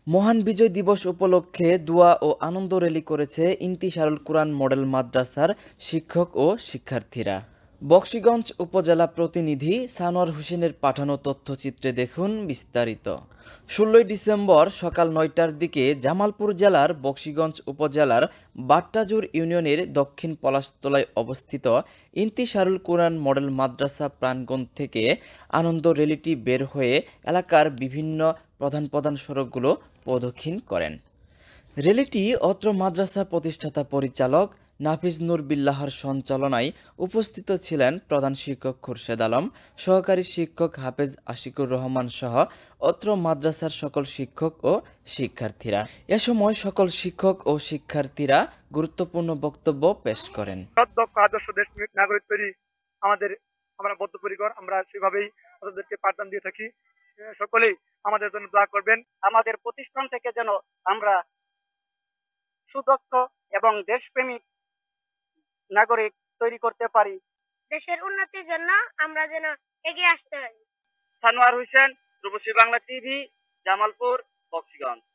মহান বিজয় দিবস উপলক্ষে দোয়া ও আনন্দ র্যালি করেছে ইন্তিশারুল কুরআন মডেল মাদ্রাসার শিক্ষক ও শিক্ষার্থীরা। বকশীগঞ্জ উপজেলা প্রতিনিধি সানোয়ার হোসেনের পাঠানো তথ্যচিত্রে দেখুন বিস্তারিত। ১৬ই ডিসেম্বর সকাল ৯টার দিকে জামালপুর জেলার বকশীগঞ্জ উপজেলার বাট্টাজুর ইউনিয়নের দক্ষিণ পলাশতলায় অবস্থিত ইন্তিশারুল কুরআন মডেল মাদ্রাসা প্রাঙ্গণ থেকে আনন্দ র্যালিটি বের হয়ে এলাকার বিভিন্ন প্রধান প্রধান সড়কগুলো প্রদক্ষিণ করেন। র্যালিটি অত্র মাদ্রাসা প্রতিষ্ঠাতা পরিচালক নাফিজ নূর বিল্লাহর সঞ্চালনায় উপস্থিত ছিলেন প্রধান শিক্ষক খুরশেদ আলম, সহকারী শিক্ষক হাফেজ আশিকুর রহমান সহ অত্র মাদ্রাসার সকল শিক্ষক ও শিক্ষার্থীরা। এ সময় সকল শিক্ষক ও শিক্ষার্থীরা গুরুত্বপূর্ণ বক্তব্য পেশ করেন। দক্ষ আদর্শ দেশ নাগরিক তৈরি আমাদের আমরা বদ্ধপরিকর, আমরা সেভাবেই তাদেরকে পাঠদান দিয়ে থাকি। সকলেই আমাদের জন্য দোয়া করবেন। আমাদের প্রতিষ্ঠান থেকে যেন আমরা সুদক্ষ এবং দেশপ্রেমিক নাগরিক তৈরি করতে পারি। দেশের উন্নতির জন্য আমরা যেন এগিয়ে আসতে পারি। সানোয়ার হোসেন, রূপসী বাংলা টিভি, জামালপুর, বকশীগঞ্জ।